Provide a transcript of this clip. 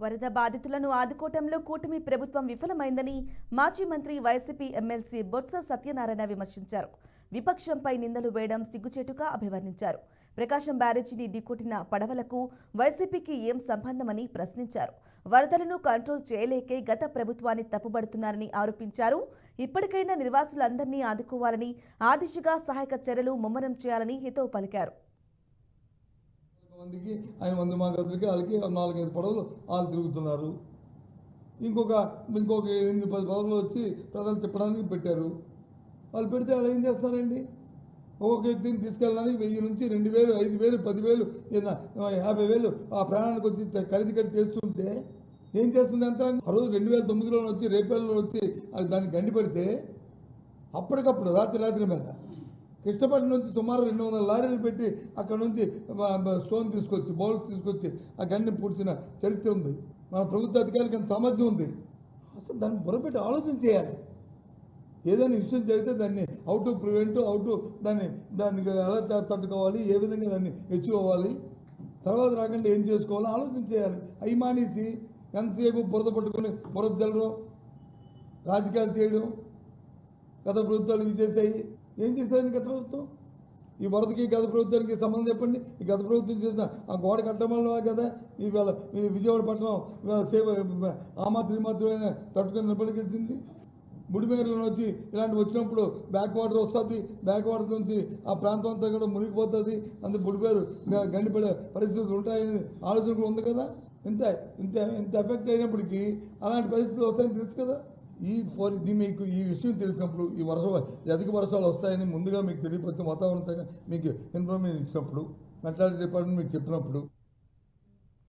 వరద బాధితులను ఆదుకోవటంలో కూటమి ప్రభుత్వం విఫలమైందని మాజీ మంత్రి వైసీపీ ఎమ్మెల్సీ బొత్స సత్యనారాయణ విమర్శించారు. విపక్షంపై నిందలు వేయడం సిగ్గుచేటుగా అభివర్ణించారు. ప్రకాశం బ్యారేజీని ఢీకొట్టిన పడవలకు వైసీపీకి ఏం సంబంధమని ప్రశ్నించారు. వరదలను కంట్రోల్ చేయలేకే గత ప్రభుత్వాన్ని తప్పుబడుతున్నారని ఆరోపించారు. ఇప్పటికైనా నిర్వాసులందరినీ ఆదుకోవాలని, ఆ దిశగా సహాయక చర్యలు ముమ్మరం చేయాలని హితవు పలికారు. మందికి ఆయన 100 గదులకి వాళ్ళకి 4-5 పడవలు వాళ్ళు తిరుగుతున్నారు. ఇంకొక 8-10 పడవలు వచ్చి ప్రజలు తిప్పడానికి పెట్టారు. వాళ్ళు పెడితే వాళ్ళు ఏం చేస్తారండి? ఒక్కొక్క వ్యక్తిని తీసుకెళ్ళడానికి 1000 నుంచి 2000, 5000, 10,000, 50,000 ఆ ప్రాణానికి వచ్చి ఖరీదు కట్టి చేస్తుంటే ఏం చేస్తుంది యంత్రాంగం? ఆ రోజు 2009లో వచ్చి రేపల్లో వచ్చి దాన్ని గండి పెడితే అప్పటికప్పుడు రాత్రి మీద కృష్ణపట్నం నుంచి సుమారు 200 లారీలు పెట్టి అక్కడ నుంచి స్టోన్ తీసుకొచ్చి బౌల్స్ తీసుకొచ్చి ఆ గండిని పూడ్చిన చరిత్ర ఉంది. మన ప్రభుత్వ అధికారులకు అంత సామర్థ్యం ఉంది. అసలు దాన్ని బుర్రపెట్టి ఆలోచన చేయాలి. ఏదైనా ఇష్యూ జరిగితే దాన్ని హౌ టు ప్రివెంట్, దానికి ఎలా తట్టుకోవాలి, ఏ విధంగా దాన్ని హెచ్చుకోవాలి, తర్వాత రాకుండా ఏం చేసుకోవాలో ఆలోచన చేయాలి. అవి మానేసి ఎంతసేపు బురద పట్టుకొని బురద జల్లడం, రాజకీయాలు చేయడం గత ప్రభుత్వాలు ఇవి చేశాయి. ఏం చేసేది గత ప్రభుత్వం? ఈ వరదకి గత ప్రభుత్వానికి సంబంధం చెప్పండి. ఈ గత ప్రభుత్వం చేసిన ఆ గోడ కట్టడం వల్ల కదా ఇవాళ ఈ విజయవాడ పట్టణం ఆ మాత్రమే తట్టుకొని నిలబడికెళ్తుంది. బుడిమేరులో వచ్చి ఇలాంటివి వచ్చినప్పుడు బ్యాక్ వాటర్ వస్తుంది. బ్యాక్ వాటర్ నుంచి ఆ ప్రాంతం అంతా కూడా మునిగిపోతుంది. అందుకు బుడిమేరు గండిపడే పరిస్థితులు ఉంటాయని ఆలోచన కూడా ఉంది కదా. ఇంత ఎఫెక్ట్ అయినప్పటికీ అలాంటి పరిస్థితులు వస్తాయని తెలుసు కదా. మీకు ఈ విషయం తెలిసినప్పుడు అధిక వర్షాలు వస్తాయని ముందుగా మీకు తెలియపరిచిన వాతావరణ శాఖ మీకు ఇన్ఫర్మేషన్ ఇచ్చినప్పుడు, మెట్రాలజీ డిపార్ట్మెంట్ మీకు చెప్పినప్పుడు